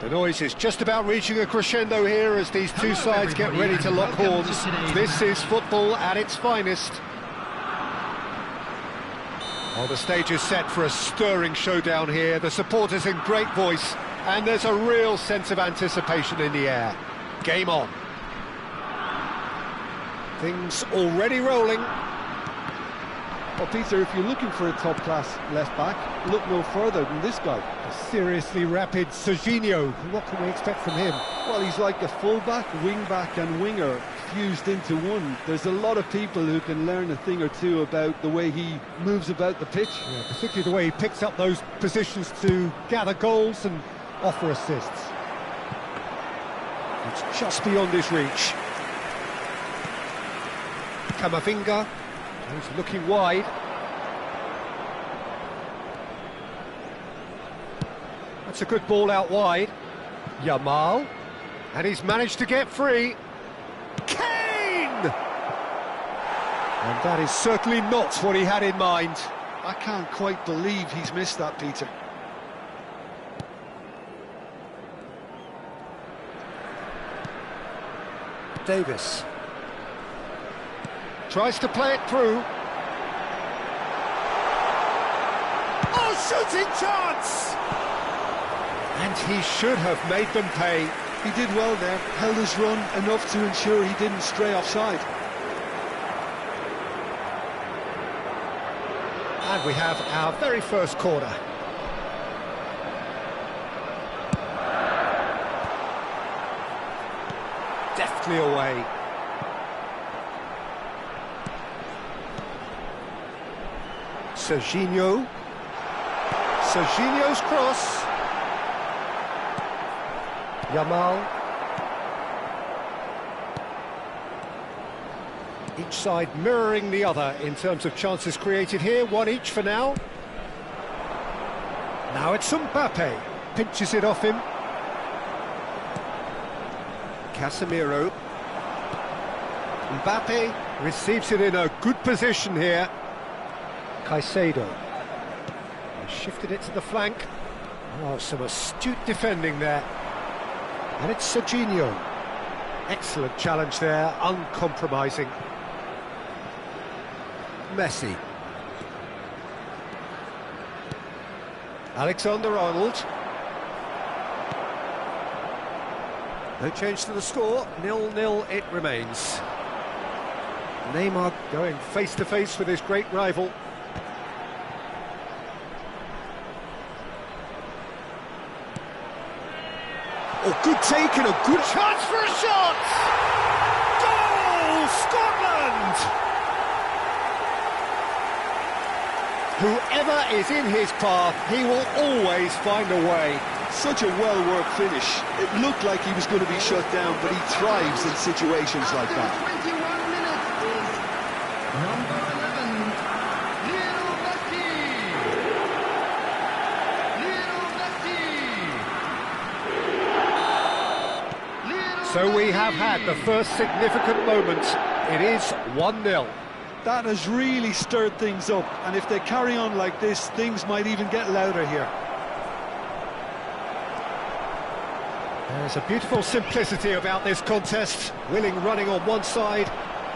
The noise is just about reaching a crescendo here as these two sides get ready to lock horns. This is football at its finest. Well, the stage is set for a stirring showdown here. The supporters in great voice, and there's a real sense of anticipation in the air. Game on. Things already rolling. Well, Peter, if you're looking for a top-class left-back, look no further than this guy. A seriously rapid Serginho. What can we expect from him? Well, he's like a full-back, wing-back and winger fused into one. There's a lot of people who can learn a thing or two about the way he moves about the pitch. Yeah, particularly the way he picks up those positions to gather goals and offer assists. It's just beyond his reach. Camavinga. He's looking wide. That's a good ball out wide. Yamal. And he's managed to get free. Kane! And that is certainly not what he had in mind. I can't quite believe he's missed that, Peter. Davis. Tries to play it through. Oh, shooting chance! And he should have made them pay. He did well there, held his run enough to ensure he didn't stray offside. And we have our very first corner. Deftly away. Serginho. Serginho's cross. Yamal. Each side mirroring the other in terms of chances created here. One each for now. Now it's Mbappe. Pinches it off him. Casemiro. Mbappe receives it in a good position here. Caicedo. He shifted it to the flank. Oh, some astute defending there. And it's Serginho. Excellent challenge there, uncompromising. Messi. Alexander-Arnold. No change to the score, 0-0 it remains. Neymar going face-to-face with his great rival. Oh, good take and a good chance for a shot! Goal, Scotland! Whoever is in his path, he will always find a way. Such a well-worked finish. It looked like he was going to be shut down, but he thrives in situations like that. 21 minutes is number 11, Lionel Messi. So we have had the first significant moment. It is 1-0. That has really stirred things up, and if they carry on like this, things might even get louder here. There's a beautiful simplicity about this contest. Willing running on one side,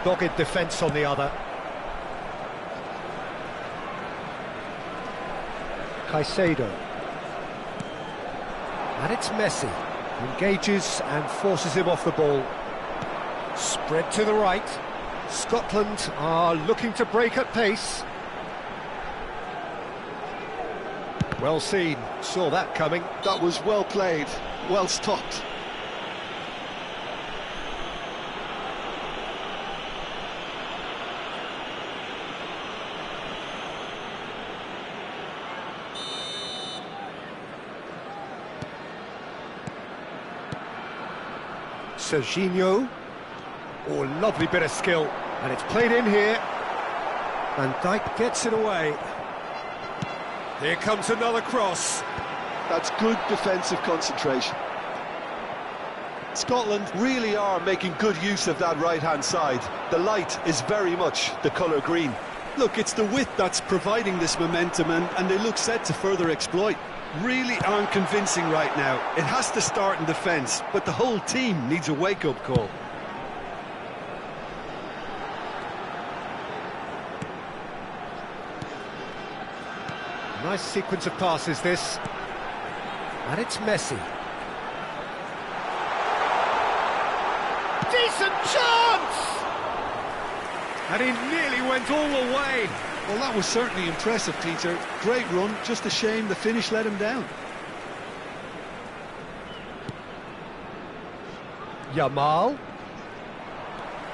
dogged defence on the other. Caicedo. And it's Messi. Engages and forces him off the ball. Spread to the right. Scotland are looking to break at pace. Well seen, saw that coming. That was well played, well stopped. Serginho. Oh, lovely bit of skill. And it's played in here. Van Dijk gets it away. Here comes another cross. That's good defensive concentration. Scotland really are making good use of that right-hand side. The light is very much the colour green. Look, it's the width that's providing this momentum, and they look set to further exploit. really aren't convincing right now. It has to start in defence, but the whole team needs a wake-up call. Nice sequence of passes, this. And it's Messi. Decent chance! And he nearly went all the way. Well, that was certainly impressive, Peter. Great run, just a shame the finish let him down. Yamal.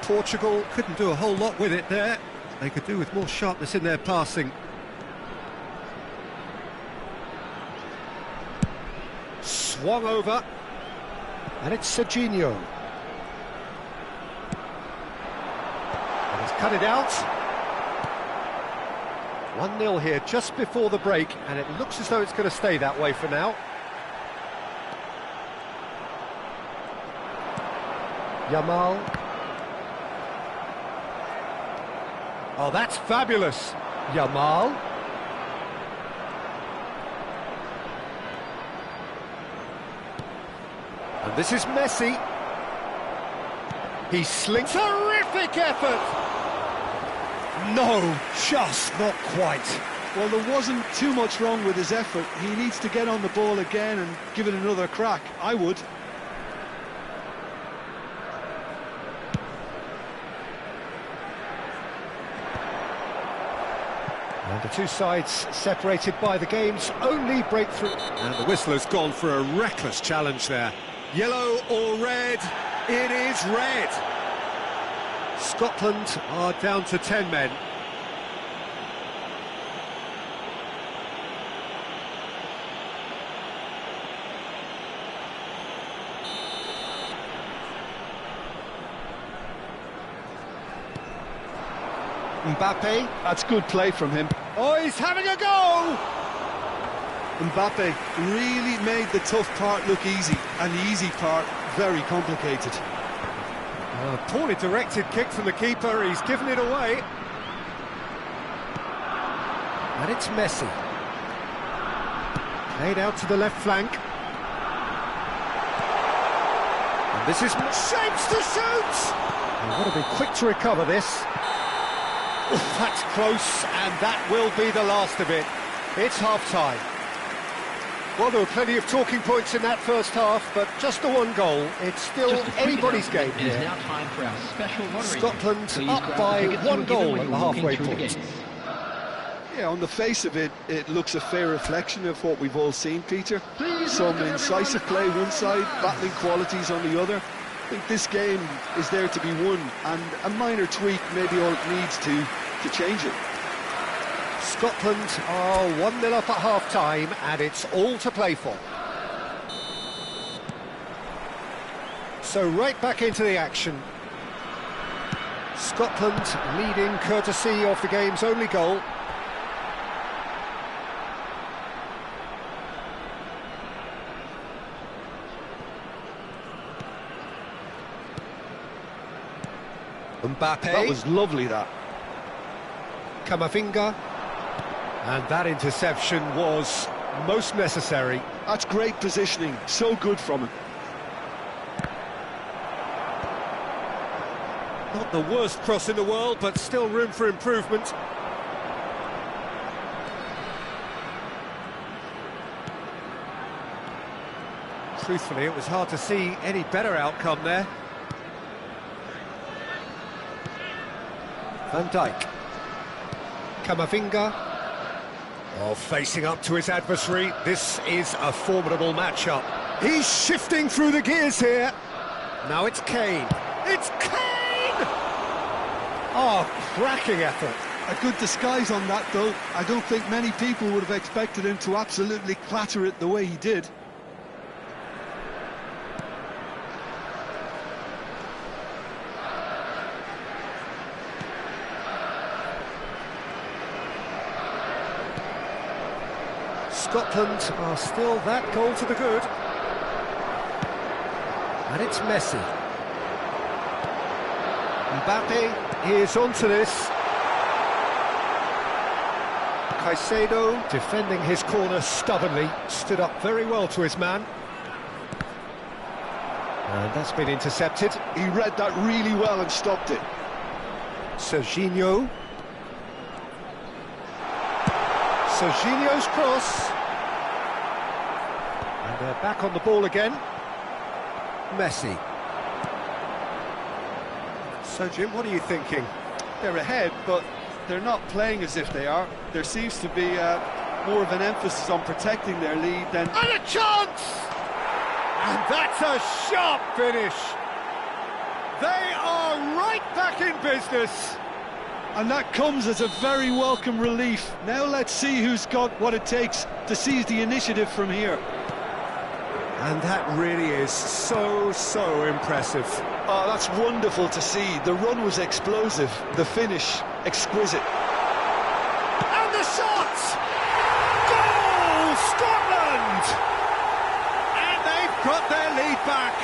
Portugal couldn't do a whole lot with it there. They could do with more sharpness in their passing. Swung over. And it's Serginho. And he's cut it out. 1-0 here just before the break, and it looks as though it's going to stay that way for now. Yamal. Oh, that's fabulous. Yamal. And this is Messi. He slings. Terrific effort! No, just not quite. Well, there wasn't too much wrong with his effort. He needs to get on the ball again and give it another crack. I would. And the two sides separated by the game's only breakthrough. And the whistle has gone for a reckless challenge there. Yellow or red? It is red. Scotland are down to 10 men. Mbappe. That's good play from him. Oh, he's having a go! Mbappe really made the tough part look easy, and the easy part very complicated. Poorly directed kick from the keeper, he's given it away. And it's Messi. Played out to the left flank. And this is shapes to shoot! He would have been quick to recover this. Oof, that's close, and that will be the last of it. It's half-time. Well, there were plenty of talking points in that first half, but just the one goal. It's still anybody's game here. It is now time for our special lottery. Scotland Please up grab the by tickets one we're giving goal when at the you're walking halfway through the point. gates. Yeah, on the face of it, it looks a fair reflection of what we've all seen, Peter. Some incisive play one side, battling qualities on the other. I think this game is there to be won, and a minor tweak may be all it needs to change it. Scotland are 1-0 up at half-time, and it's all to play for. So right back into the action. Scotland leading courtesy of the game's only goal. Mbappe. That was lovely, that. Camavinga. And that interception was most necessary. That's great positioning, so good from him. Not the worst cross in the world, but still room for improvement. Truthfully, it was hard to see any better outcome there. Van Dijk. Camavinga. Oh, facing up to his adversary. This is a formidable matchup. He's shifting through the gears here. Now it's Kane. It's Kane! Oh, cracking effort. A good disguise on that, though. I don't think many people would have expected him to absolutely clatter it the way he did. Scotland are still that goal to the good. And it's Messi. Mbappe is onto this. Caicedo, defending his corner stubbornly, stood up very well to his man. And that's been intercepted. He read that really well and stopped it. Serginho. Serginho's cross. And they're back on the ball again. Messi. So, Jim, what are you thinking? They're ahead, but they're not playing as if they are. There seems to be more of an emphasis on protecting their lead than... And a chance! And that's a sharp finish. They are right back in business. And that comes as a very welcome relief. Now let's see who's got what it takes to seize the initiative from here. And that really is so impressive. Oh, that's wonderful to see. The run was explosive, the finish exquisite. And the shot! Goal, Scotland! And they've got their lead back.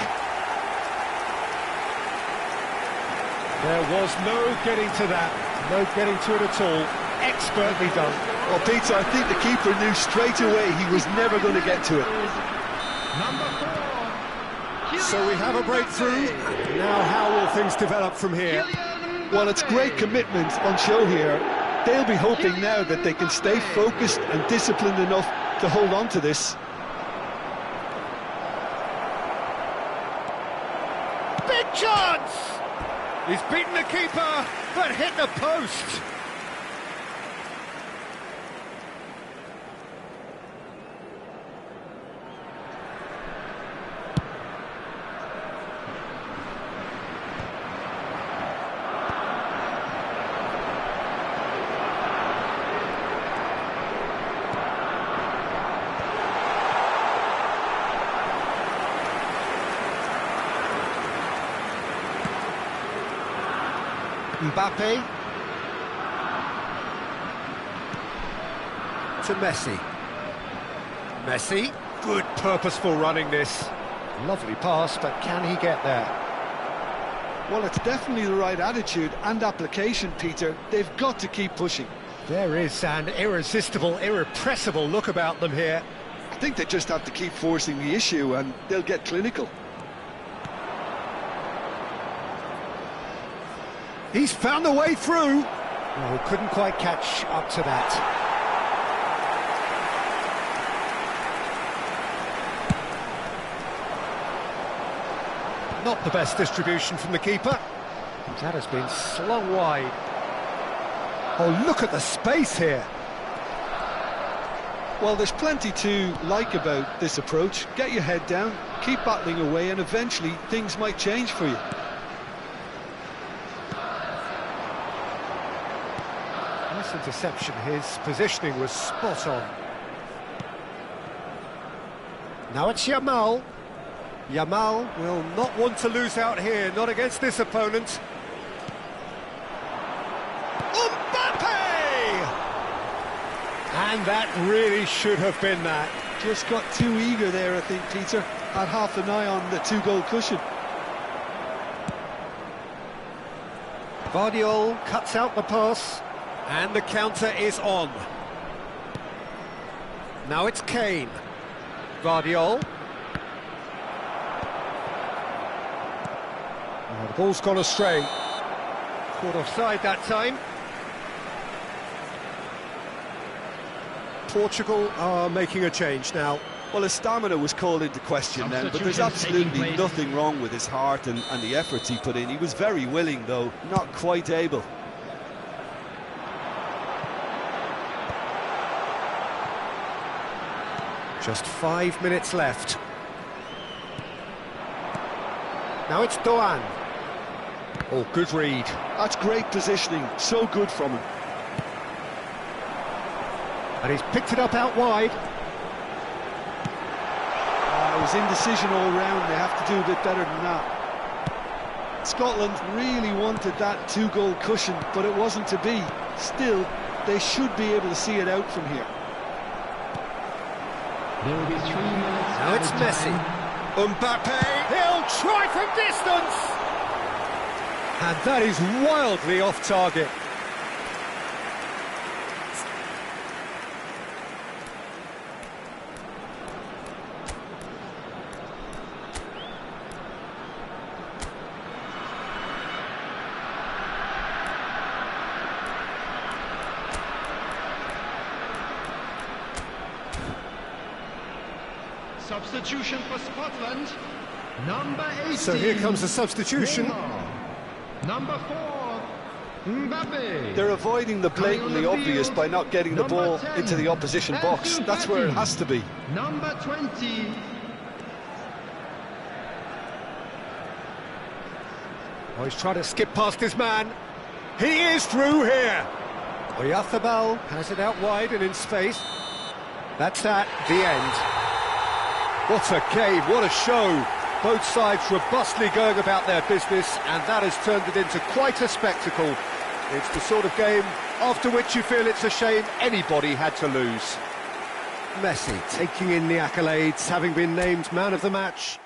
There was no getting to that, no getting to it at all. Expertly done. Well, Peter, I think the keeper knew straight away he was never going to get to it. Number 4. So we have a breakthrough. Now how will things develop from here? Well, it's great commitment on show here. They'll be hoping now that they can stay focused and disciplined enough to hold on to this. Big chance! He's beaten the keeper, but hit the post. Mbappe to Messi. Messi, good purposeful running this. Lovely pass, but can he get there? Well, it's definitely the right attitude and application, Peter. They've got to keep pushing. There is an irresistible, irrepressible look about them here. I think they just have to keep forcing the issue and they'll get clinical. He's found a way through. Oh, couldn't quite catch up to that. Not the best distribution from the keeper. That has been slung wide. Oh, look at the space here. Well, there's plenty to like about this approach. Get your head down, keep battling away, and eventually things might change for you. Interception, his positioning was spot on. Now it's Yamal. Yamal will not want to lose out here, not against this opponent. Mbappe! And that really should have been that. Just got too eager there, I think, Peter. Had half an eye on the two-goal cushion. Vardiol cuts out the pass. And the counter is on. Now it's Kane. Vardiol. Oh, the ball's gone astray. Caught offside that time. Portugal are making a change now. Well, his stamina was called into question then, but there's absolutely nothing wrong with his heart and the efforts he put in. He was very willing, though, not quite able. Just 5 minutes left. Now it's Doan. Oh, good read. That's great positioning, so good from him. And he's picked it up out wide. It was indecision all round. They have to do a bit better than that. Scotland really wanted that two-goal cushion, but it wasn't to be. Still, they should be able to see it out from here. There will be 3 minutes. Now it's Messi. Mbappe, he'll try from distance! And that is wildly off target. Substitution for Scotland. Number 18. So here comes the substitution. Neymar. Number 4. Mbappe. They're avoiding the blatantly obvious by not getting the ball into the opposition box. That's where it has to be. Number 20. Oh, he's trying to skip past his man. He is through here. Oyarzabal has it out wide and in space. That's that, the end. What a game, what a show. Both sides robustly going about their business, and that has turned it into quite a spectacle. It's the sort of game after which you feel it's a shame anybody had to lose. Messi taking in the accolades, having been named man of the match.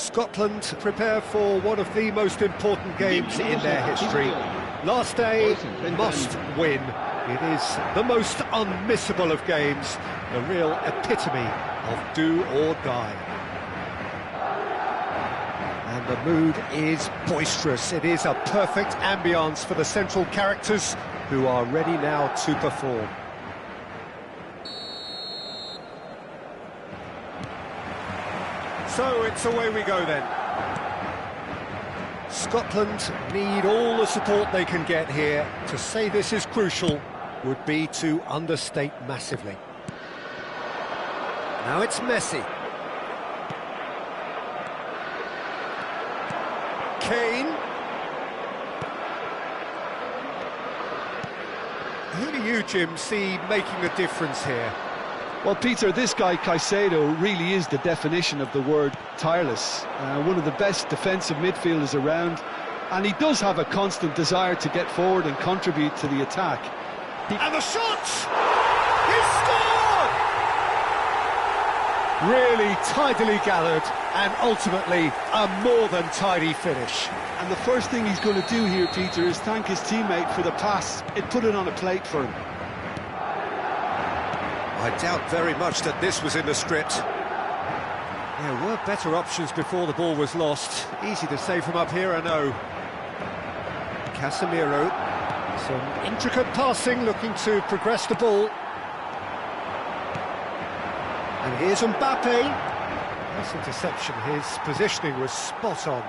Scotland prepare for one of the most important games in their history. Last day, must win. It is the most unmissable of games, the real epitome of do or die. And the mood is boisterous. It is a perfect ambience for the central characters who are ready now to perform. So it's away we go then. Scotland need all the support they can get here. To say this is crucial would be to understate massively. Now it's Messi. Kane. Who do you, Jim, see making the difference here? Well, Peter, this guy Caicedo really is the definition of the word tireless. One of the best defensive midfielders around, and he does have a constant desire to get forward and contribute to the attack. And the shot! He scored! Really tidily gathered, and ultimately a more than tidy finish. And the first thing he's going to do here, Peter, is thank his teammate for the pass. It put it on a plate for him. I doubt very much that this was in the script. There were better options before the ball was lost. Easy to say from up here, I know. Casemiro, some intricate passing, looking to progress the ball. And here's Mbappe. Nice interception, his positioning was spot on.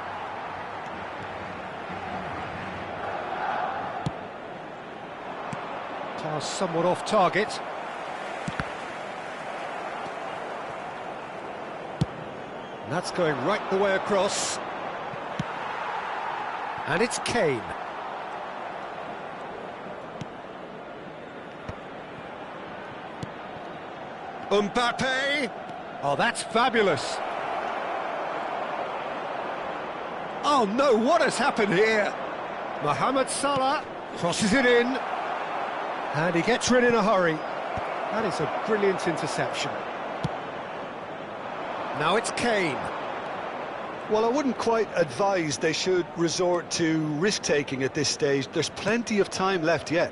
Pass somewhat off target. And that's going right the way across. And it's Kane. Mbappe! Oh, that's fabulous. Oh no, what has happened here? Mohamed Salah crosses it in. And he gets rid in a hurry. That is a brilliant interception. Now it's Kane. Well, I wouldn't quite advise they should resort to risk-taking at this stage. There's plenty of time left yet.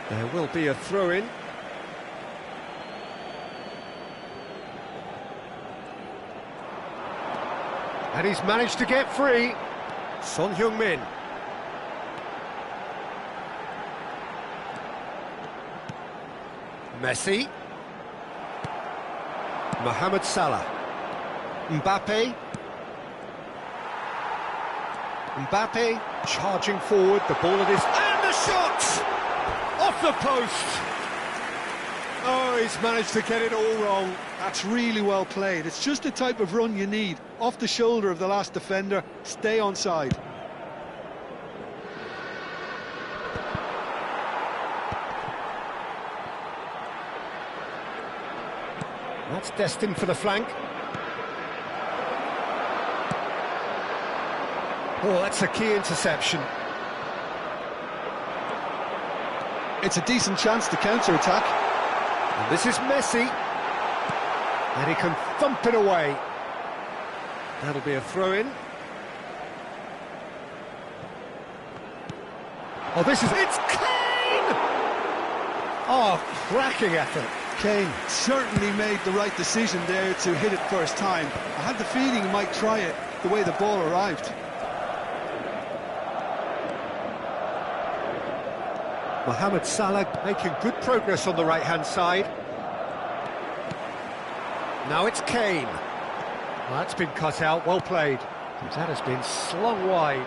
There will be a throw-in. And he's managed to get free. Son Heung-min. Messi. Mohamed Salah. Mbappe. Mbappe charging forward, the ball at his... And the shot! Off the post! Oh, he's managed to get it all wrong. That's really well played. It's just the type of run you need. Off the shoulder of the last defender, stay onside. That's destined for the flank. Oh, that's a key interception. It's a decent chance to counter-attack. And this is Messi. And he can thump it away. That'll be a throw-in. Oh, this is... It's Kane! Oh, cracking effort. Kane certainly made the right decision there to hit it first time. I had the feeling he might try it the way the ball arrived. Mohamed Salah making good progress on the right-hand side. Now it's Kane. Well, that's been cut out, well played. That has been slung wide.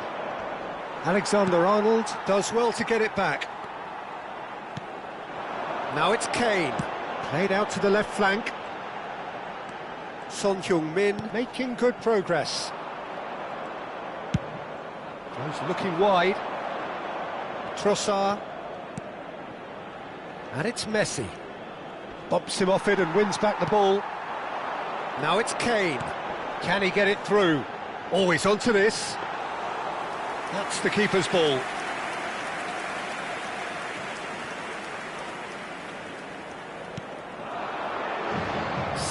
Alexander-Arnold does well to get it back. Now it's Kane. Played out to the left flank. Son Heung-min making good progress. Goes looking wide. Trossard. And it's Messi. Bumps him off it and wins back the ball. Now it's Kane. Can he get it through? Always onto this. That's the keeper's ball.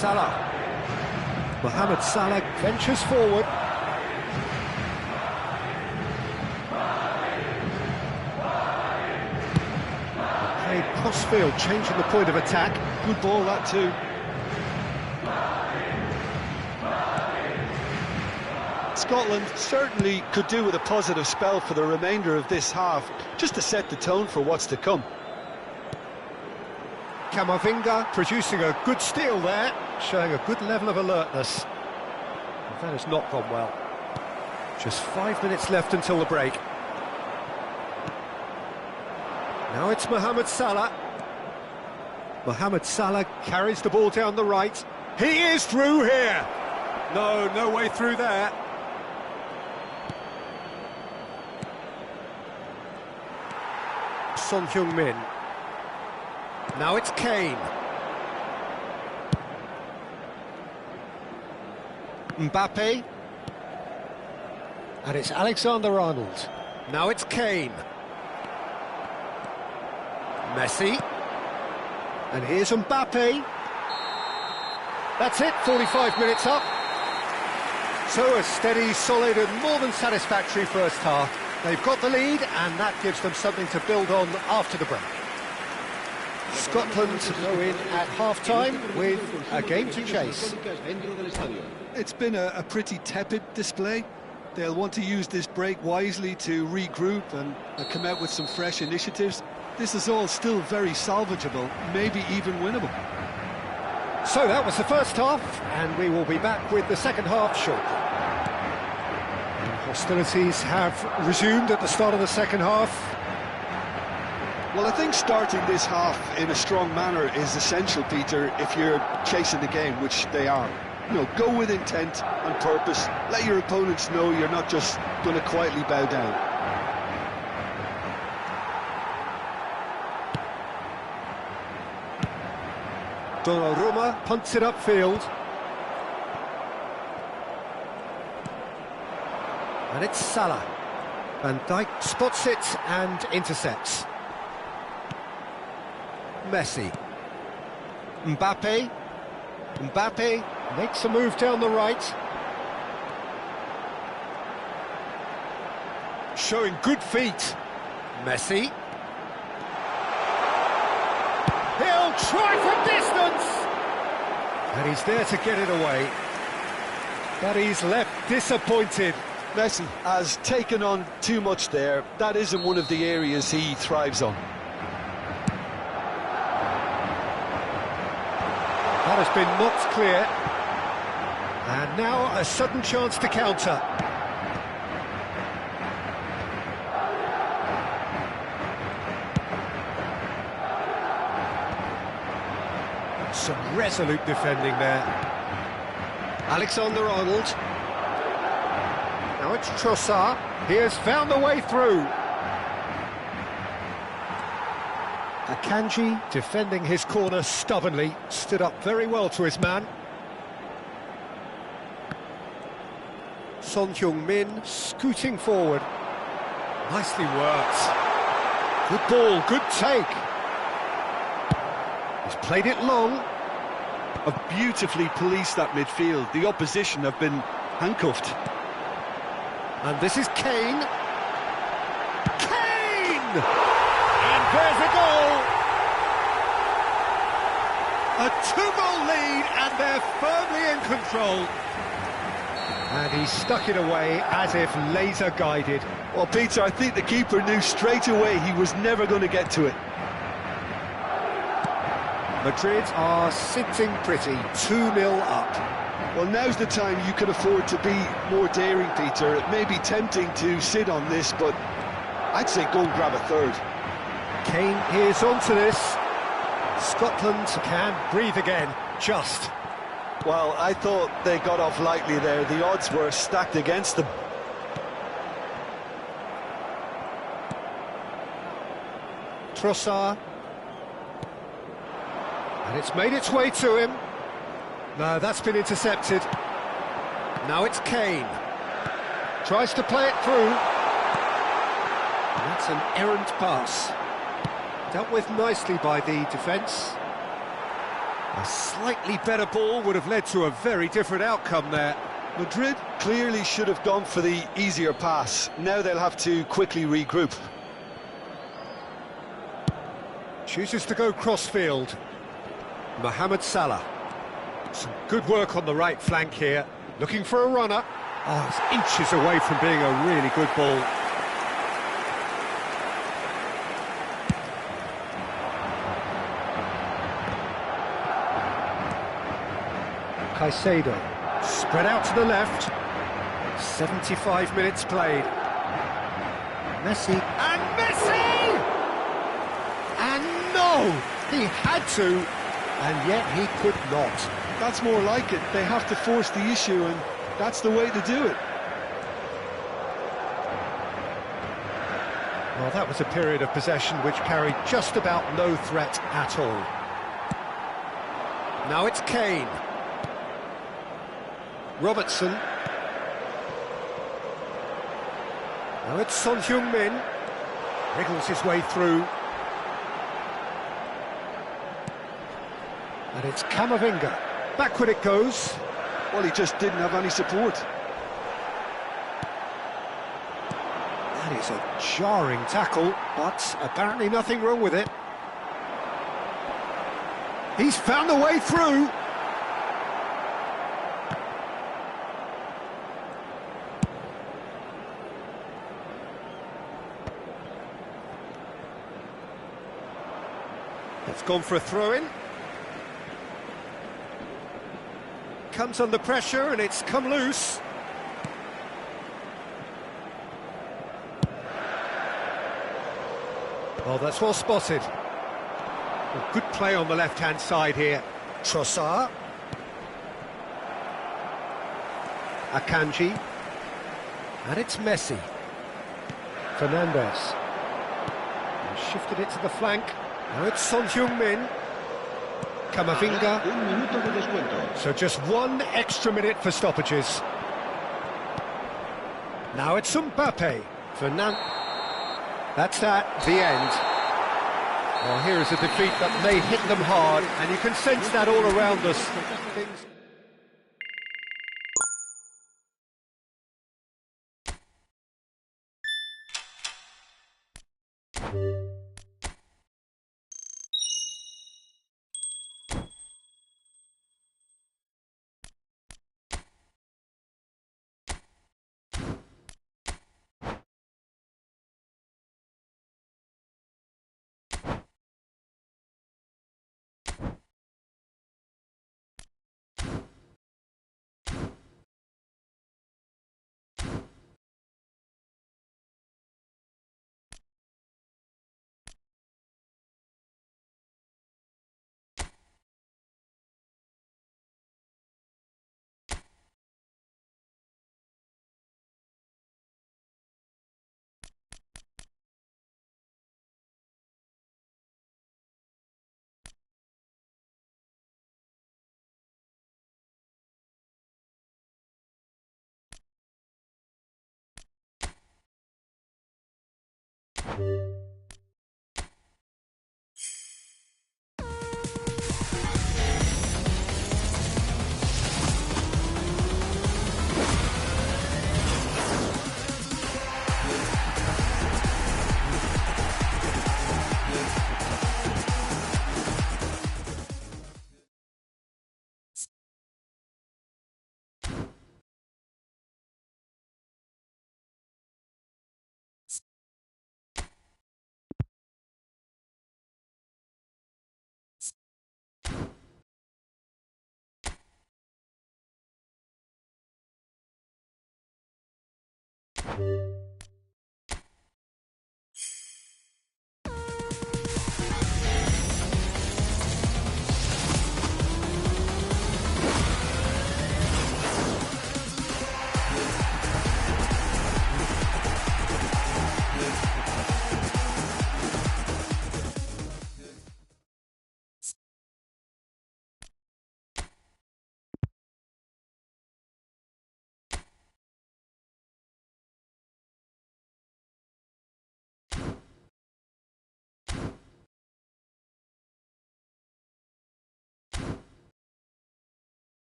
Salah. Mohamed Salah ventures forward. Played cross-field, changing the point of attack. Good ball, that too. Scotland certainly could do with a positive spell for the remainder of this half, just to set the tone for what's to come. Camavinga producing a good steal there, showing a good level of alertness. But that has not gone well. Just 5 minutes left until the break. Now it's Mohamed Salah. Mohamed Salah carries the ball down the right. He is through here. No way through there. Son Heung-min. Now it's Kane. Mbappe. And it's Alexander-Arnold. Now it's Kane. Messi. And here's Mbappe. That's it, 45 minutes up. So a steady, solid and more than satisfactory first half. They've got the lead and that gives them something to build on after the break. Scotland go in at half-time with a game to chase. It's been a pretty tepid display. They'll want to use this break wisely to regroup and come out with some fresh initiatives. This is all still very salvageable, maybe even winnable. So that was the first half, and we will be back with the second half shortly. Hostilities have resumed at the start of the second half. Well, I think starting this half in a strong manner is essential, Peter, if you're chasing the game, which they are. You know, go with intent and purpose. Let your opponents know you're not just going to quietly bow down. Donnarumma punts it upfield. And it's Salah. Van Dijk spots it and intercepts. Messi. Mbappe. Mbappe makes a move down the right. Showing good feet. Messi. He'll try from distance! And he's there to get it away. But he's left disappointed. Messi has taken on too much there. That isn't one of the areas he thrives on. That has been knocked clear. And now a sudden chance to counter. Some resolute defending there. Alexander-Arnold. Now it's Trossard. He has found the way through. Akanji defending his corner stubbornly. Stood up very well to his man. Son Heung-min scooting forward. Nicely worked. Good ball, good take. He's played it long. Have beautifully policed that midfield. The opposition have been handcuffed. And this is Kane. Kane! And there's a goal! A 2-goal lead, and they're firmly in control. And he stuck it away as if laser-guided. Well, Peter, I think the keeper knew straight away he was never going to get to it. Madrid are sitting pretty, 2-0 up. Well, now's the time you can afford to be more daring, Peter. It may be tempting to sit on this, but I'd say go and grab a third. Kane is onto this. Scotland can breathe again, just. Well, I thought they got off lightly there. The odds were stacked against them. Trossard. And it's made its way to him. No, that's been intercepted. Now it's Kane. Tries to play it through. And that's an errant pass. Dealt with nicely by the defence. A slightly better ball would have led to a very different outcome there. Madrid clearly should have gone for the easier pass. Now they'll have to quickly regroup. Chooses to go crossfield. Mohamed Salah. Some good work on the right flank here. Looking for a runner. Oh, it's inches away from being a really good ball. Caicedo. Spread out to the left. 75 minutes played. Messi. And Messi! And no! He had to, and yet he could not. That's more like it. They have to force the issue, and that's the way to do it. Well, that was a period of possession which carried just about no threat at all. Now it's Kane. Robertson. Now it's Son Heung-min. Wriggles his way through. And it's Camavinga. Backward it goes. Well, he just didn't have any support. That is a jarring tackle, but apparently nothing wrong with it. He's found the way through. It's gone for a throw-in. Comes under pressure and it's come loose. Oh, that's well spotted. Well, good play on the left-hand side here. Trossard. Akanji. And it's Messi. Fernandes. And shifted it to the flank. Now it's Son Heung-min. Camavinga. So just one extra minute for stoppages. Now it's Mbappe. That's that, the end. Well, here is a defeat that may hit them hard, and you can sense that all around us.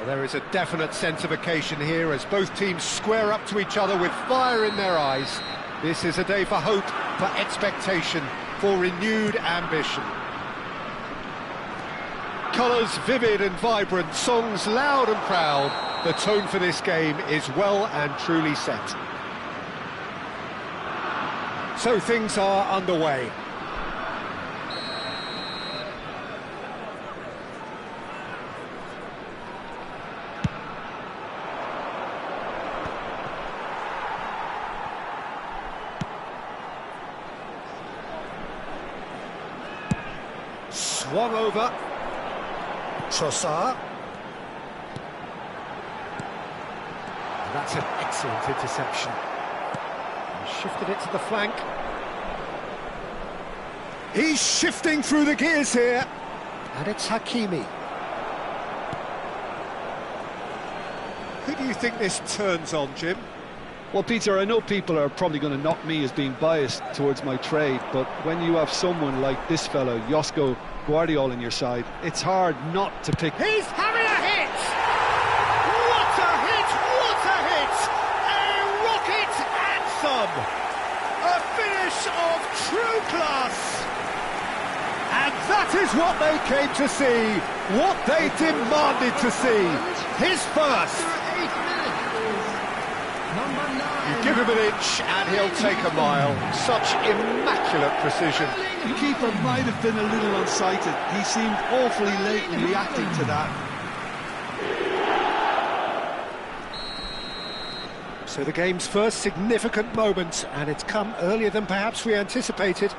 Well, there is a definite sense of occasion here as both teams square up to each other with fire in their eyes. This is a day for hope, for expectation, for renewed ambition. Colours vivid and vibrant, songs loud and proud. The tone for this game is well and truly set. So things are underway. Swung over. Trossard. And that's an excellent interception. He shifted it to the flank. He's shifting through the gears here. And it's Hakimi. Who do you think this turns on, Jim? Well, Peter, I know people are probably going to knock me as being biased towards my trade, but when you have someone like this fellow, Josko Guardiola, on your side, it's hard not to pick... He's having a hit! What a hit! What a hit! A rocket anthem! A finish of true class! And that is what they came to see, what they demanded to see. His first. You give him an inch and he'll take a mile. Such immaculate precision. The keeper might have been a little unsighted. He seemed awfully late in reacting to that. So the game's first significant moment, and it's come earlier than perhaps we anticipated.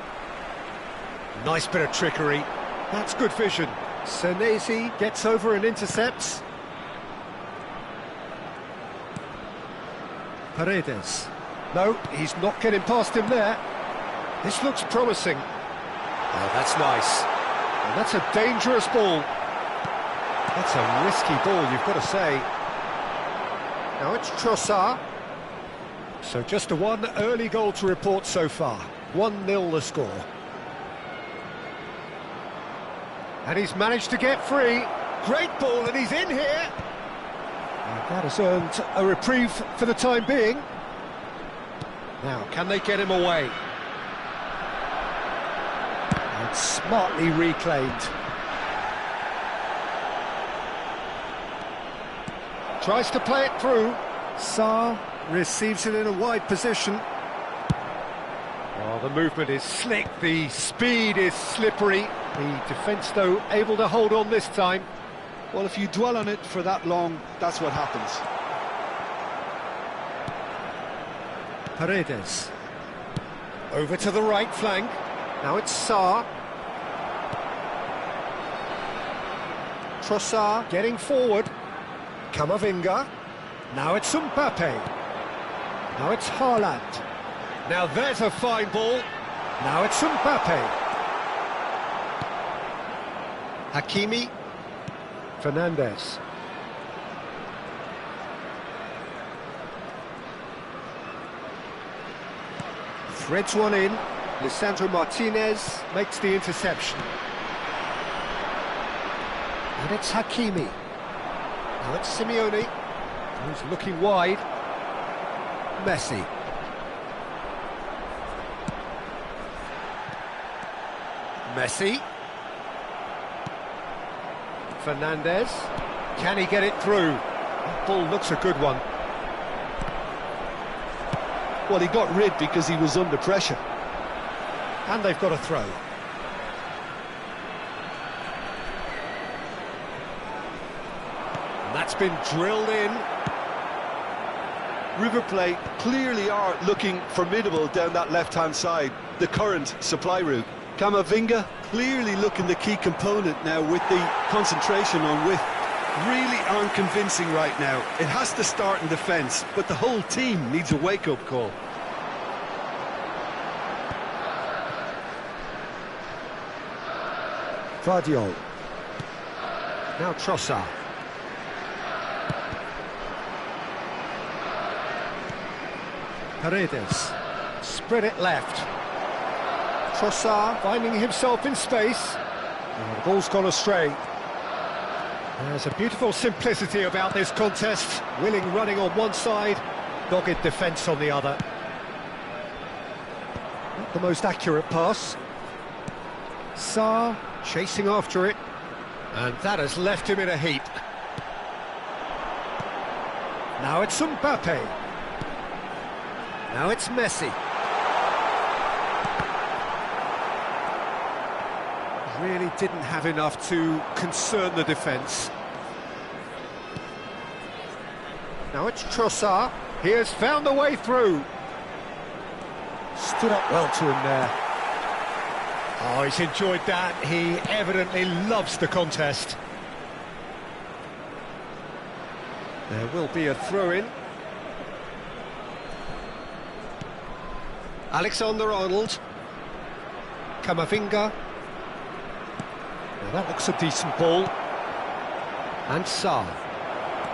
Nice bit of trickery. That's good vision. Senesi gets over and intercepts. Paredes. No, he's not getting past him there. This looks promising. Oh, that's nice. And that's a dangerous ball. That's a risky ball, you've got to say. Now it's Trossard. So just a one early goal to report so far. 1-0 the score. And he's managed to get free. Great ball, and he's in here. And that has earned a reprieve for the time being. Now, can they get him away? And smartly reclaimed. Tries to play it through. Sarr receives it in a wide position. Oh, the movement is slick, the speed is slippery. The defence, though, able to hold on this time. Well, if you dwell on it for that long, that's what happens. Paredes. Over to the right flank. Now it's Sarr. Trossard getting forward. Camavinga. Now it's Mbappe. Now it's Haaland. Now there's a fine ball. Now it's Mbappe. Hakimi. Fernandes. Threads one in. Lisandro Martinez makes the interception. And it's Hakimi. Now it's Simeone, who's looking wide. Messi. Messi. Fernandes. Can he get it through? That ball looks a good one. Well, he got rid because he was under pressure. And they've got a throw. And that's been drilled in. River Plate clearly are looking formidable down that left-hand side, the current supply route. Camavinga clearly looking the key component now with the concentration on width. Really aren't convincing right now. It has to start in defence, but the whole team needs a wake-up call. Vardiol. Now Trossard. Paredes. Spread it left. Trossard finding himself in space. Oh, the ball's gone astray. There's a beautiful simplicity about this contest. Willing running on one side, dogged defence on the other. Not the most accurate pass. Sarr chasing after it, and that has left him in a heap. Now it's Mbappe. Now it's Messi. Really didn't have enough to concern the defence. Now it's Trossard. He has found the way through. Stood up well to him there. Oh, he's enjoyed that. He evidently loves the contest. There will be a throw-in. Alexander-Arnold. Camavinga. Now that looks a decent ball. And Sarr.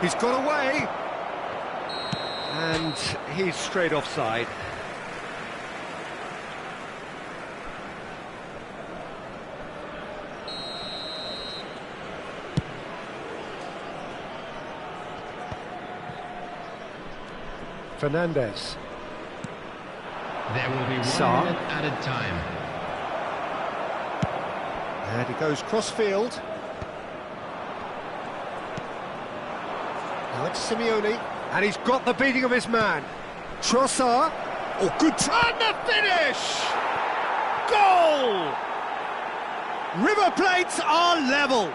He's got away. And he's straight offside. Fernandez. There will be Sarr. 1 minute added time. And he goes cross-field. Now it's Simeone. And he's got the beating of his man. Trossard. Oh, good try. And the finish! Goal! River Plates are level.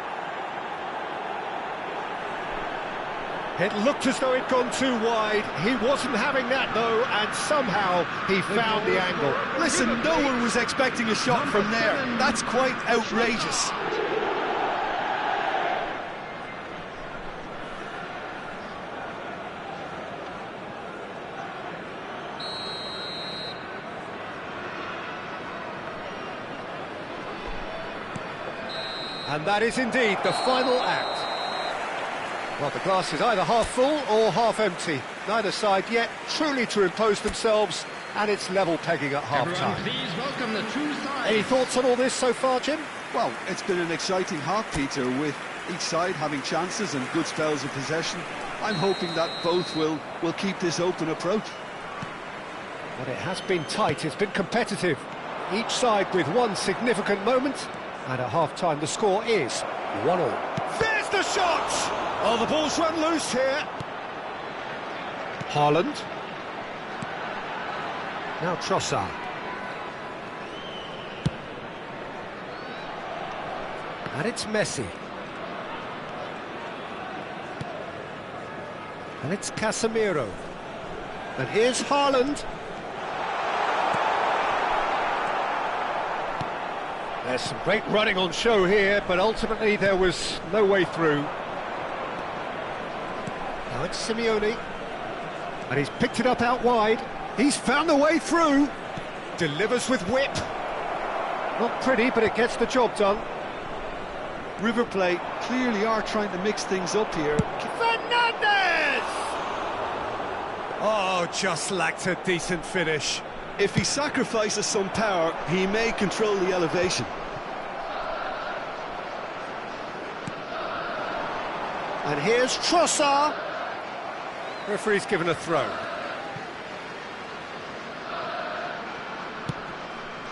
It looked as though he'd gone too wide. He wasn't having that, though, and somehow he found the angle. Listen, no one was expecting a shot from there. That's quite outrageous. And that is indeed the final act. Well, the glass is either half full or half empty. Neither side yet truly to impose themselves, and it's level pegging at half-time. Everyone, please welcome the two sides. Any thoughts on all this so far, Jim? Well, it's been an exciting half, Peter, with each side having chances and good spells of possession. I'm hoping that both will keep this open approach. But it has been tight, it's been competitive. Each side with one significant moment, and at half-time the score is 1-1. There's the shot! Oh, the ball's run loose here. Haaland. Now Trossard. And it's Messi. And it's Casemiro. And here's Haaland. There's some great running on show here, but ultimately there was no way through. Now it's Simeone. And he's picked it up out wide. He's found the way through. Delivers with whip. Not pretty, but it gets the job done. River Plate clearly are trying to mix things up here. Fernandez! Oh, just lacked a decent finish. If he sacrifices some power, he may control the elevation. And here's Trossard. Referee's given a throw.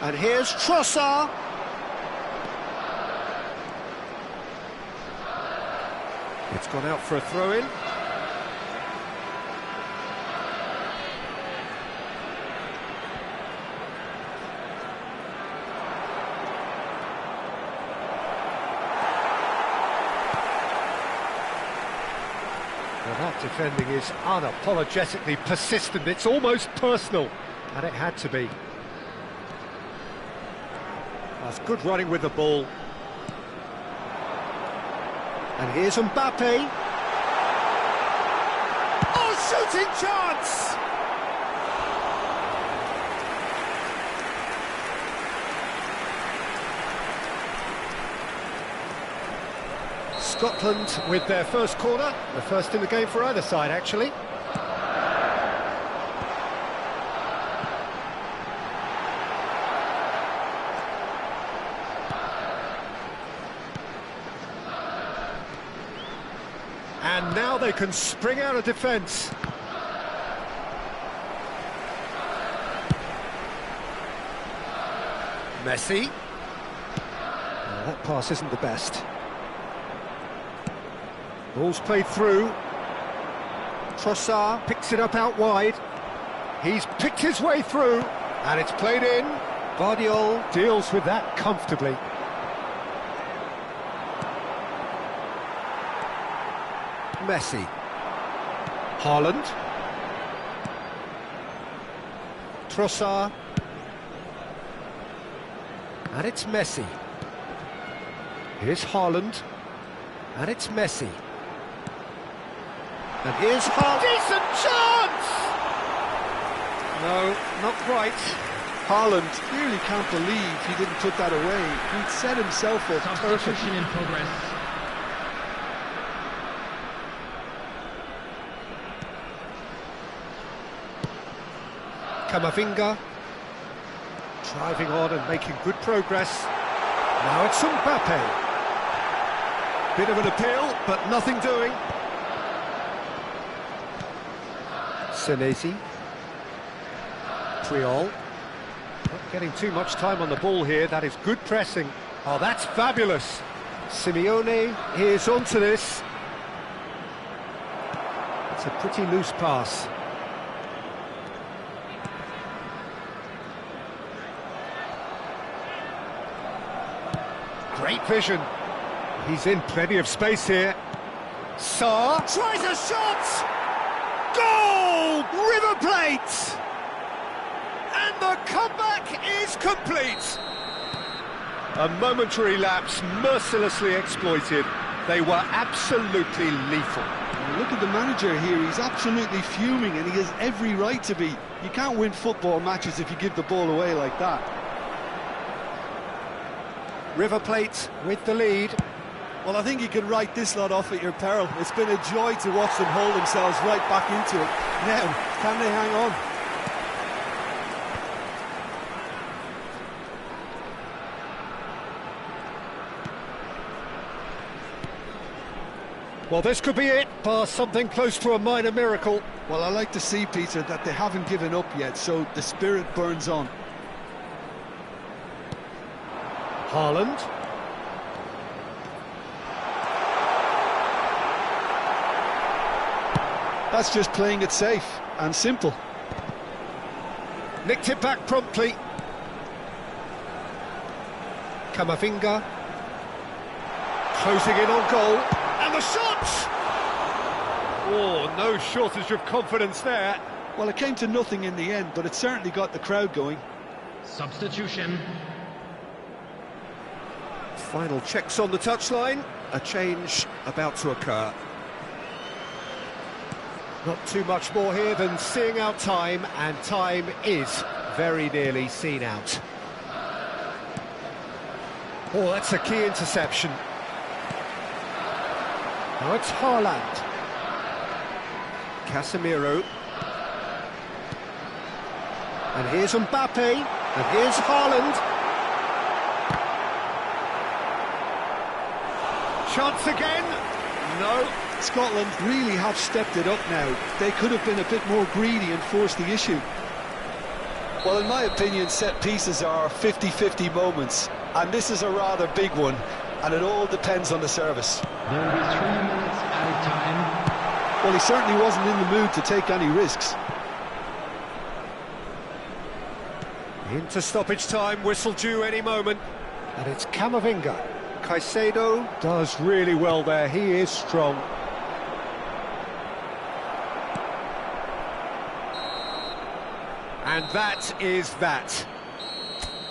And here's Trossard. It's gone out for a throw-in. Well, that defending is unapologetically persistent. It's almost personal, and it had to be. That's good running with the ball. And here's Mbappe. Oh, shooting chance! Scotland with their first corner, the first in the game for either side, actually. And now they can spring out of defence. Messi. Oh, that pass isn't the best. Ball's played through. Trossard picks it up out wide. He's picked his way through, and it's played in. Guardiola deals with that comfortably. Messi. Haaland. Trossard. And it's Messi. Here's Haaland. And it's Messi. And here's Haaland. Decent chance! No, not quite. Haaland really can't believe he didn't put that away. He'd set himself up perfectly. Substitution in progress. Camavinga. Driving on and making good progress. Now it's Mbappe. Bit of an appeal, but nothing doing. Senesi. Triol. Not getting too much time on the ball here. That is good pressing. Oh, that's fabulous. Simeone is onto this. It's a pretty loose pass. Great vision. He's in plenty of space here. Sarr tries a shot! Goal! River Plate! And the comeback is complete. A momentary lapse mercilessly exploited. They were absolutely lethal. Look at the manager here, he's absolutely fuming and he has every right to be. You can't win football matches if you give the ball away like that. River Plate with the lead. Well, I think you can write this lot off at your peril. It's been a joy to watch them hold themselves right back into it. Now, can they hang on? Well, this could be it, bar something close to a minor miracle. Well, I like to see, Peter, that they haven't given up yet, so the spirit burns on. Haaland. That's just playing it safe and simple. Nicked it back promptly. Camavinga. Closing in on goal. And the shot! Oh, no shortage of confidence there. Well, it came to nothing in the end, but it certainly got the crowd going. Substitution. Final checks on the touchline. A change about to occur. Not too much more here than seeing out time, and time is very nearly seen out. Oh, that's a key interception. Now it's Haaland. Casemiro. And here's Mbappe. And here's Haaland. Chance again. No. Scotland really have stepped it up now. They could have been a bit more greedy and forced the issue. Well, in my opinion, set pieces are 50-50 moments, and this is a rather big one, and it all depends on the service. There will be 3 minutes added time. Well, he certainly wasn't in the mood to take any risks. Into stoppage time, whistle due any moment. And it's Camavinga. Caicedo does really well there, he is strong. And that is that.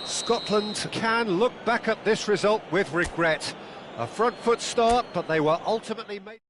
Scotland can look back at this result with regret. A front foot start, but they were ultimately made...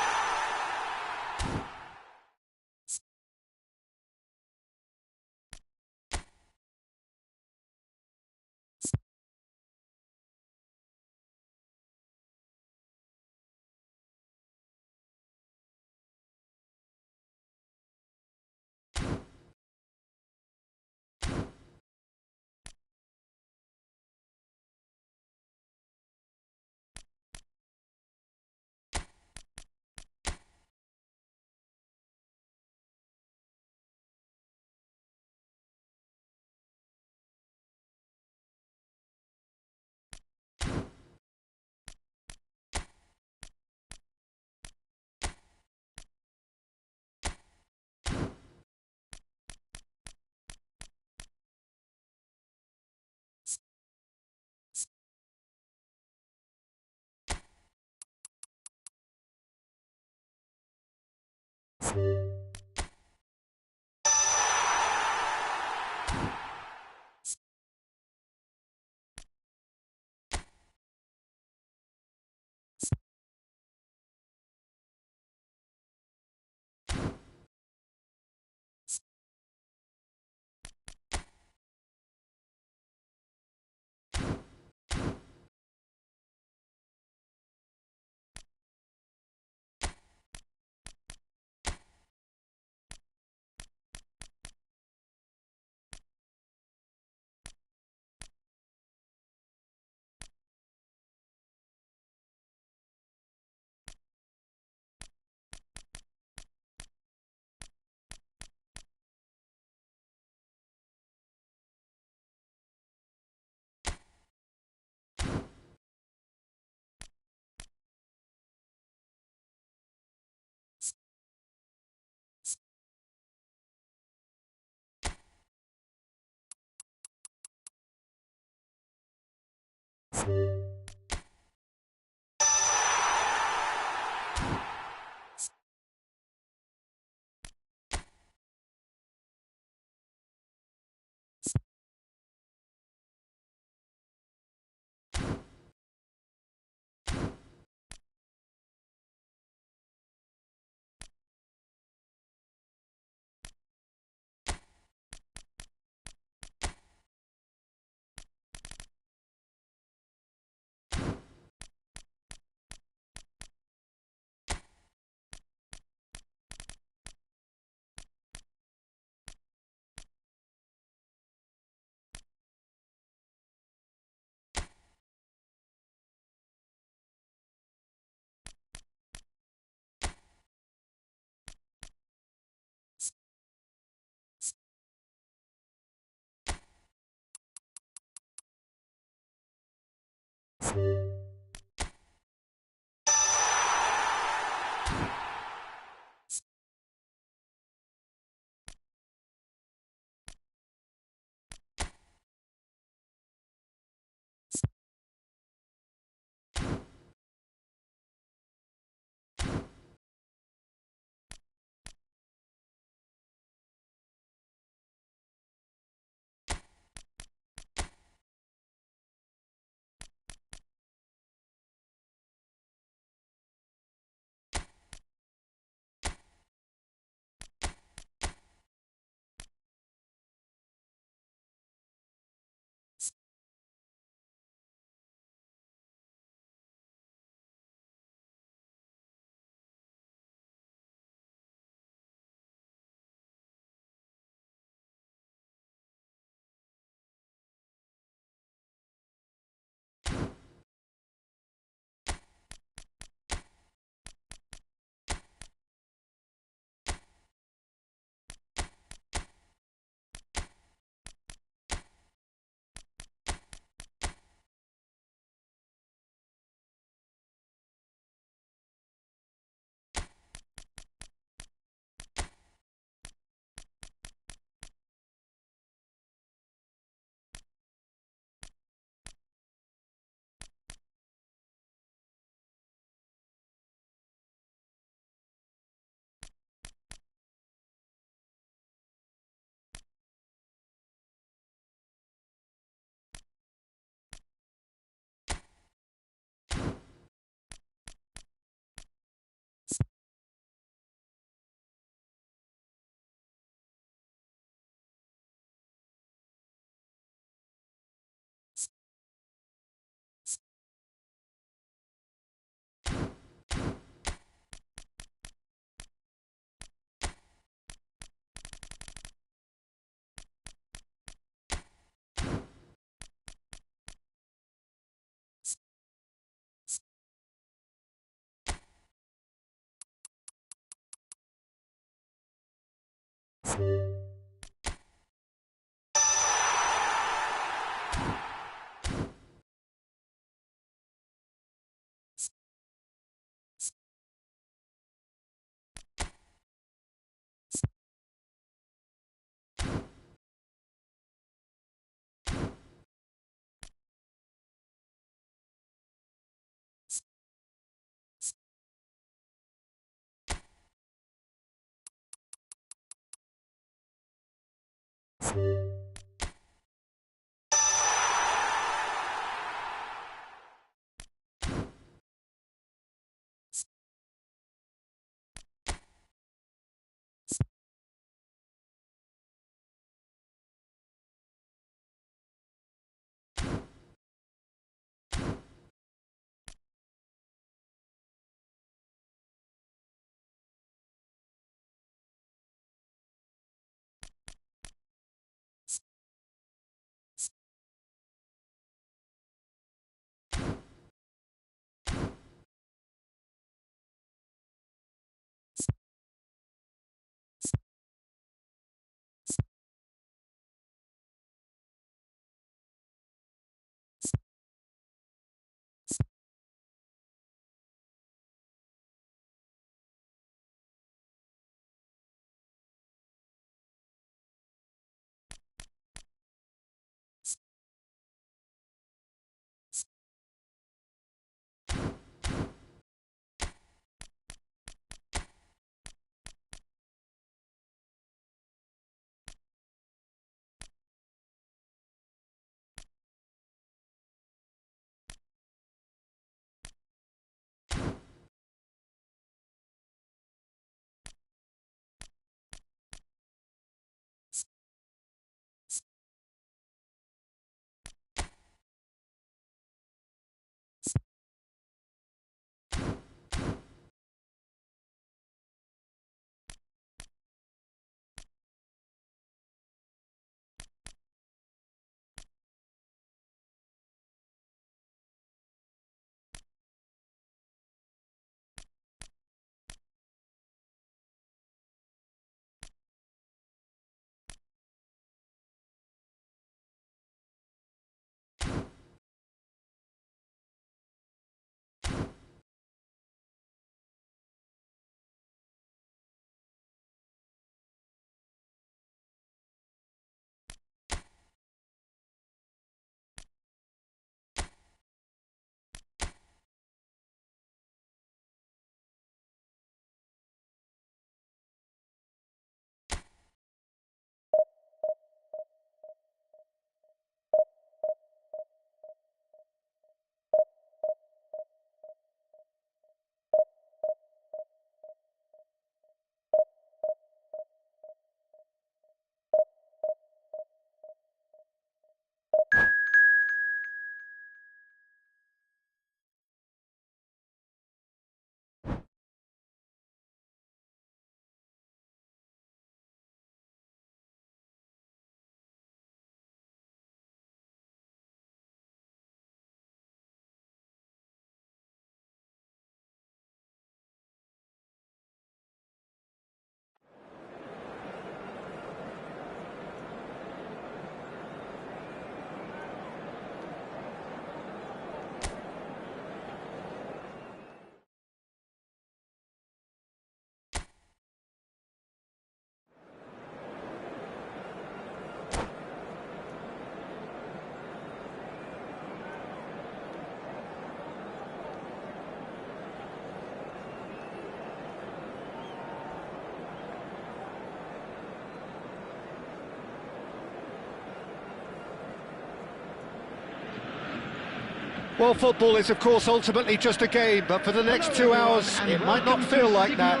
Well, football is, of course, ultimately just a game, but for the next 2 hours, it might not feel like that.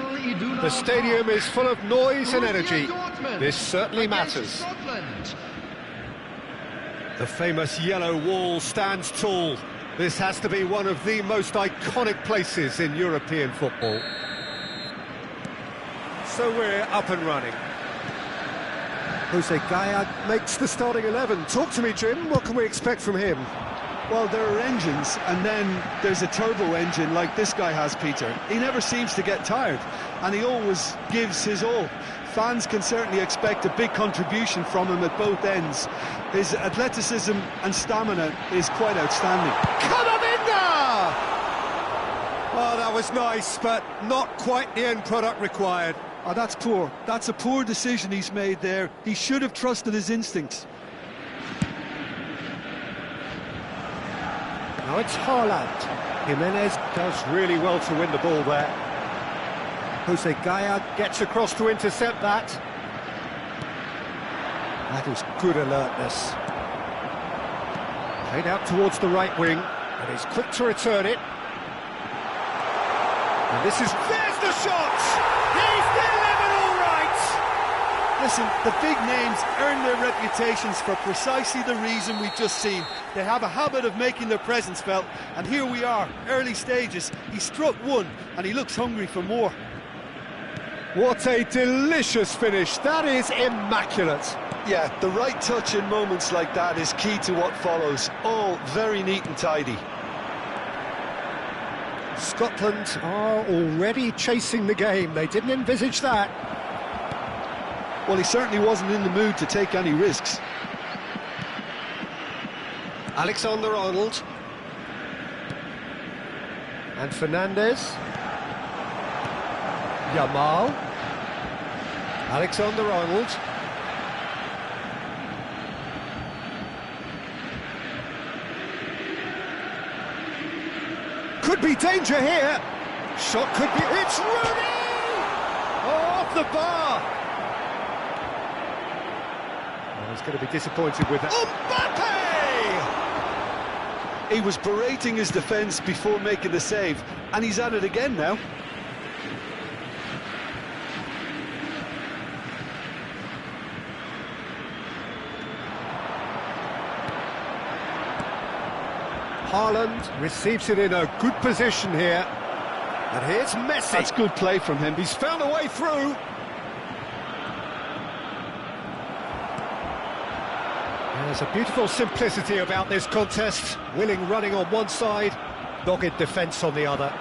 The stadium is full of noise and energy. This certainly matters. The famous yellow wall stands tall. This has to be one of the most iconic places in European football. So we're up and running. Jose Gaya makes the starting 11. Talk to me, Jim. What can we expect from him? Well, there are engines, and then there's a turbo engine like this guy has, Peter. He never seems to get tired, and he always gives his all. Fans can certainly expect a big contribution from him at both ends. His athleticism and stamina is quite outstanding. Camavinga! Oh, that was nice, but not quite the end product required. Oh, that's poor. That's a poor decision he's made there. He should have trusted his instincts. Now it's Haaland. Jimenez does really well to win the ball there. Jose Gaya gets across to intercept that. That is good alertness. Played out towards the right wing, and he's quick to return it. And this is... There's the shot! He's delivered all right! Listen, the big names earn their reputations for precisely the reason we've just seen. They have a habit of making their presence felt, and here we are, early stages. He struck one, and he looks hungry for more. What a delicious finish. That is immaculate. Yeah, the right touch in moments like that is key to what follows. All very neat and tidy. Scotland are already chasing the game. They didn't envisage that. Well, he certainly wasn't in the mood to take any risks. Alexander-Arnold. And Fernandez. Yamal. Alexander-Arnold. Could be danger here. Shot could be... It's Rooney! Oh, off the bar. Well, he's going to be disappointed with that. Mbappe! He was berating his defence before making the save, and he's at it again now. Haaland receives it in a good position here. And here's Messi. That's good play from him. He's found a way through. There's a beautiful simplicity about this contest. Willing running on one side, dogged defence on the other.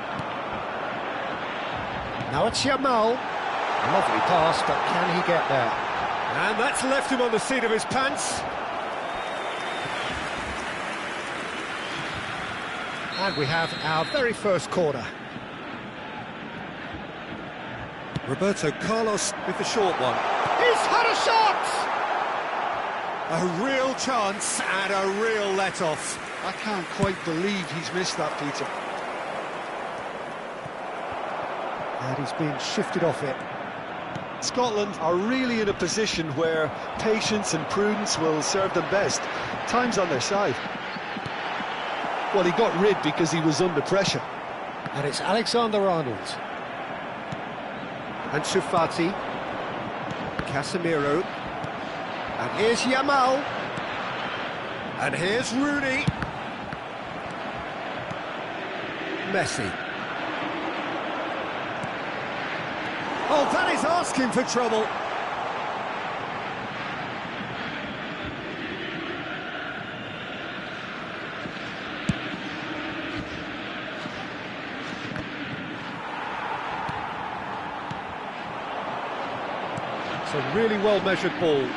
Now it's Yamal. Lovely pass, but can he get there? And that's left him on the seat of his pants. And we have our very first corner. Roberto Carlos with the short one. He's had a shot! A real chance and a real let-off. I can't quite believe he's missed that, Peter. And he's been shifted off it. Scotland are really in a position where patience and prudence will serve them best. Time's on their side. Well, he got rid because he was under pressure. And it's Alexander-Arnold. And Sufati. Casemiro. And here's Yamal. And here's Rooney. Messi. Oh, that is asking for trouble. It's a really well-measured ball.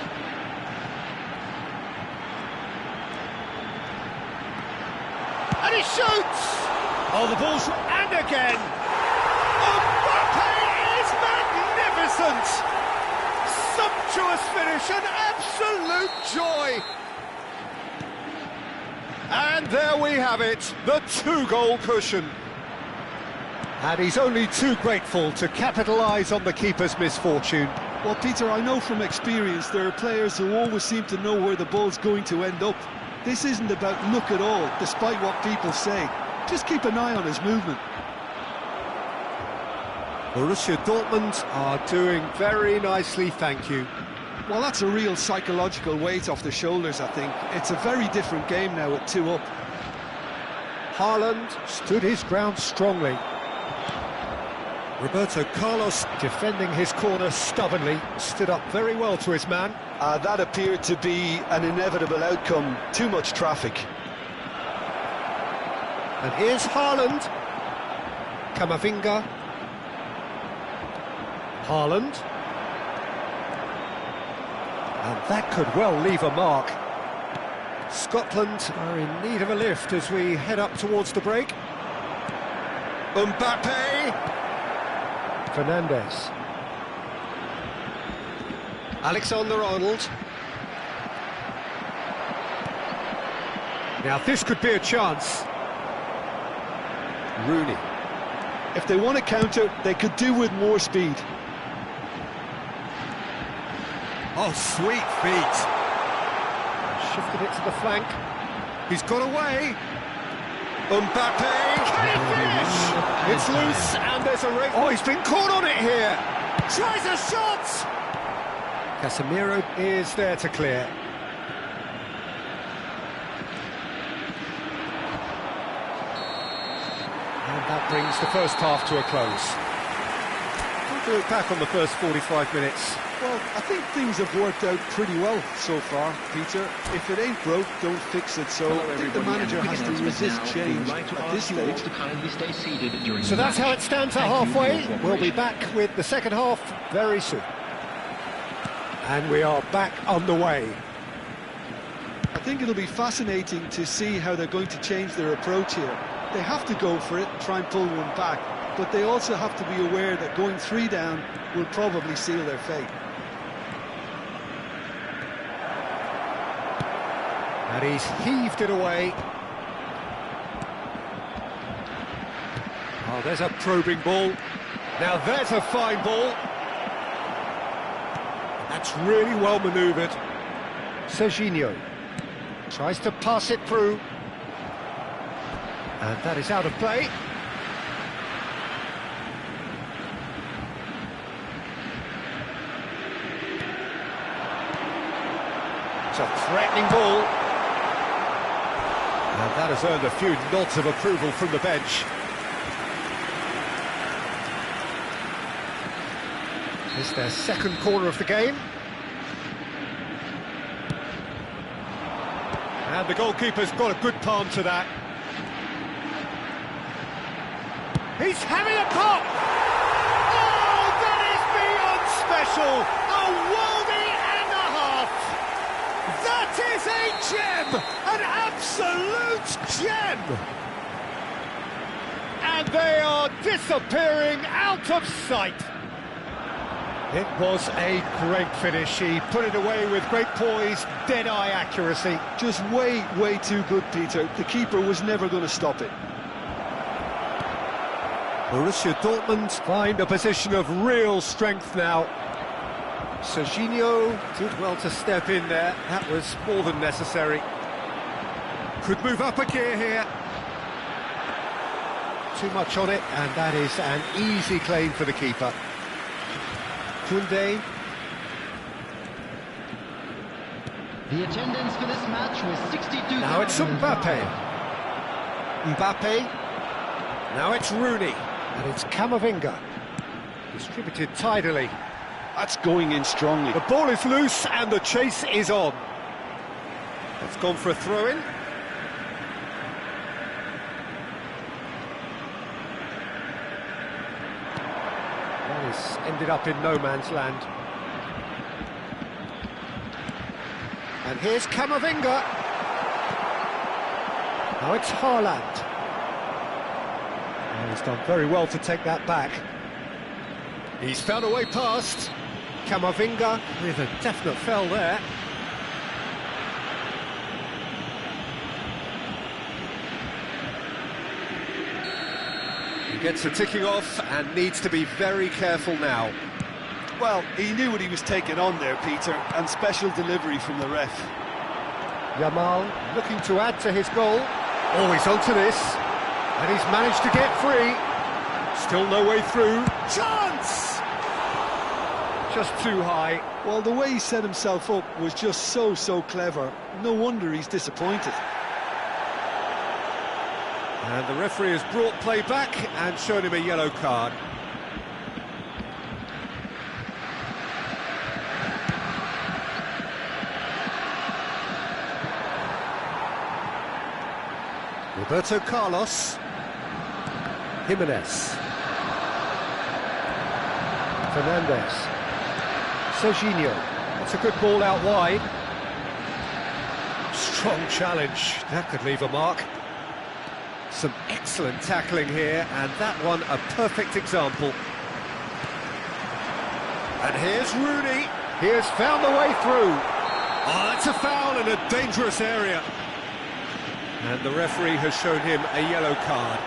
And he shoots! Oh, the ball's... And again! Mbappe is magnificent! Sumptuous finish, an absolute joy! And there we have it, the two-goal cushion. And he's only too grateful to capitalise on the keeper's misfortune. Well, Peter, I know from experience there are players who always seem to know where the ball's going to end up. This isn't about luck at all, despite what people say. Just keep an eye on his movement. Borussia Dortmund are doing very nicely, thank you. Well, that's a real psychological weight off the shoulders, I think. It's a very different game now at 2 up. Haaland stood his ground strongly. Roberto Carlos, defending his corner stubbornly, stood up very well to his man. That appeared to be an inevitable outcome. Too much traffic. And here's Haaland. Camavinga. Haaland. And that could well leave a mark. Scotland are in need of a lift as we head up towards the break. Mbappe! Fernandez. Alexander-Arnold. Now this could be a chance. Rooney. If they want to counter, they could do with more speed. Oh, sweet feet. Shifted it to the flank. He's got away. Mbappe, can he finish? It's loose, and there's a race. Oh, he's been caught on it here. Tries a shot. Casemiro is there to clear. And that brings the first half to a close. We'll look back on the first 45 minutes. Well, I think things have worked out pretty well so far, Peter. If it ain't broke, don't fix it. So I think the manager has to resist change at this stage. So that's how it stands at halfway. We'll be back with the second half very soon. And we are back on the way. I think it'll be fascinating to see how they're going to change their approach here. They have to go for it and try and pull one back, but they also have to be aware that going 3 down will probably seal their fate. And he's heaved it away. Oh, there's a probing ball. Now there's a fine ball. That's really well manoeuvred. Serginho tries to pass it through. And that is out of play. It's a threatening ball. And that has earned a few nods of approval from the bench. It's their second corner of the game. And the goalkeeper's got a good palm to that. He's having a pop! Oh, that is beyond special! A worldie and a half! That is a gem! An absolute gem! And they are disappearing out of sight. It was a great finish. He put it away with great poise, dead-eye accuracy. Just way too good, Peter. The keeper was never going to stop it. Borussia Dortmund find a position of real strength now. Serginho did well to step in there. That was more than necessary. Could move up a gear here. Too much on it, and that is an easy claim for the keeper. Koundé. The attendance for this match was 62,000. Now it's Mbappe. Mbappe. Now it's Rooney. And it's Camavinga. Distributed tidily. That's going in strongly. The ball is loose and the chase is on. It's gone for a throw-in. That has ended up in no man's land. And here's Camavinga. Now it's Haaland. And he's done very well to take that back. He's found a way past. Camavinga with a definite fell there. He gets the ticking off and needs to be very careful now. Well, he knew what he was taking on there, Peter, and special delivery from the ref. Yamal looking to add to his goal. Oh, he's onto this. And he's managed to get free. Still no way through. Chance! Just too high. Well, the way he set himself up was just so clever. No wonder he's disappointed. And the referee has brought play back and shown him a yellow card. Roberto Carlos. Jimenez. Fernandez. Serginho. That's a good ball out wide. Strong challenge. That could leave a mark. Some excellent tackling here, and that one a perfect example. And here's Rooney. He has found the way through. Oh, that's a foul in a dangerous area. And the referee has shown him a yellow card.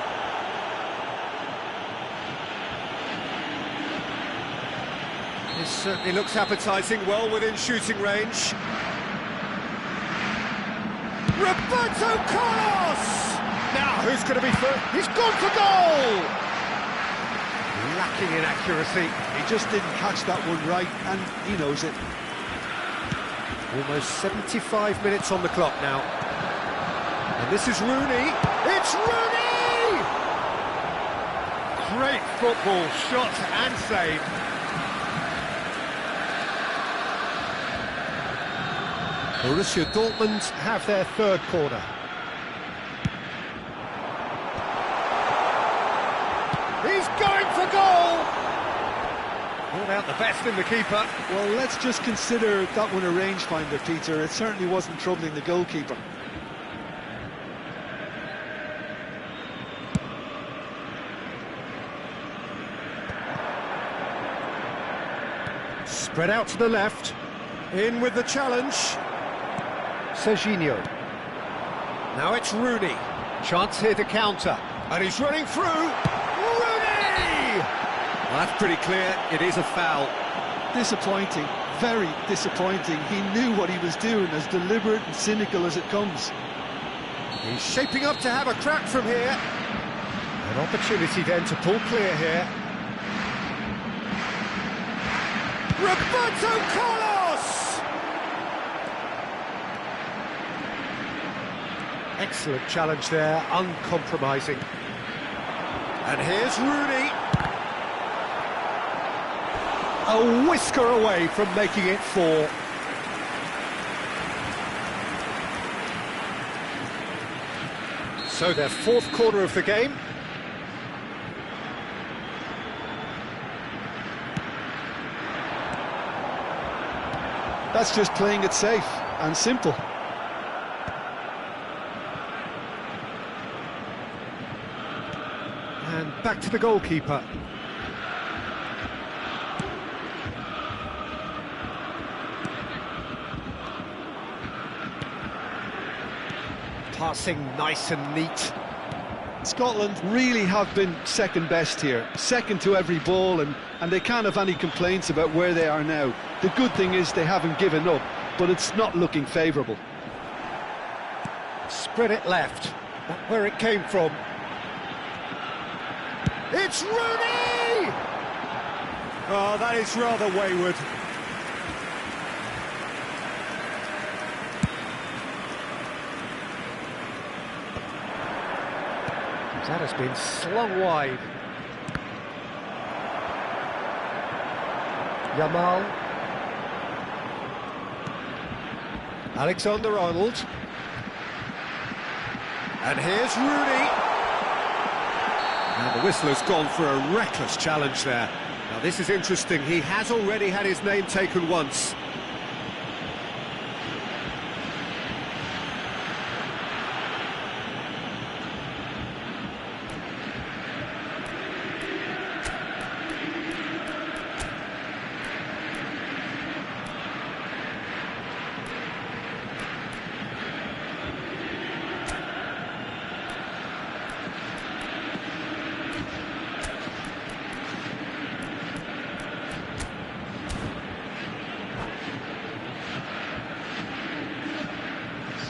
This certainly looks appetising, well within shooting range. Roberto Carlos! Now, who's going to be first? He's gone for goal! Lacking in accuracy. He just didn't catch that one right, and he knows it. Almost 75 minutes on the clock now. And this is Rooney. It's Rooney! Great football, shot and save. Borussia Dortmund have their third corner. He's going for goal! Brought out the best in the keeper. Well, let's just consider that one a rangefinder, Peter. It certainly wasn't troubling the goalkeeper. Spread out to the left. In with the challenge. Serginho. Now it's Rooney. Chance here to counter. And he's running through. Rooney! Well, that's pretty clear. It is a foul. Disappointing. Very disappointing. He knew what he was doing, as deliberate and cynical as it comes. He's shaping up to have a crack from here. An opportunity then to pull clear here. Roberto Carlos! Excellent challenge there, uncompromising. And here's Rooney. A whisker away from making it 4. So their fourth corner of the game. That's just playing it safe and simple. And back to the goalkeeper. Passing nice and neat. Scotland really have been second best here, second to every ball, and they can't have any complaints about where they are now. The good thing is they haven't given up, but it's not looking favourable. Spread it left, that's where it came from. It's Rooney! Oh, that is rather wayward. That has been slung wide. Yamal. Alexander-Arnold. And here's Rooney. Now the whistler's gone for a reckless challenge there. Now this is interesting. He has already had his name taken once.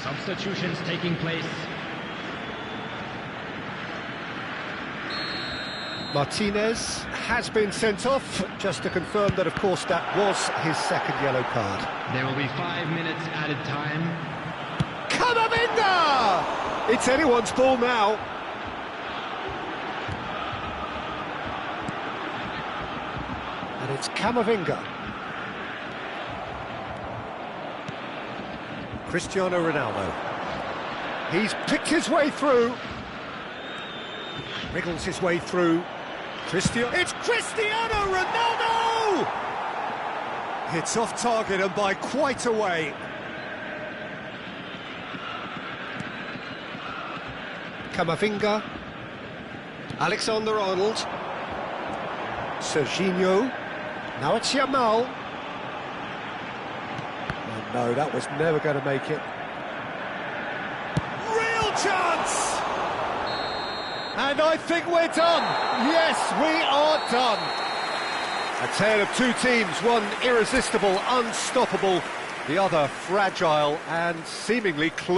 Substitutions taking place. Martinez has been sent off, just to confirm that, of course, that was his second yellow card. There will be 5 minutes added time. Camavinga! It's anyone's ball now. And it's Camavinga. Cristiano Ronaldo. He's picked his way through. Wriggles his way through. It's Cristiano Ronaldo! It's off target and by quite a way. Camavinga. Alexander-Arnold. Serginho. Now it's Yamal. Oh no, that was never going to make it. Real chance! And I think we're done. Yes, we are done. A tale of two teams, one irresistible, unstoppable, the other fragile and seemingly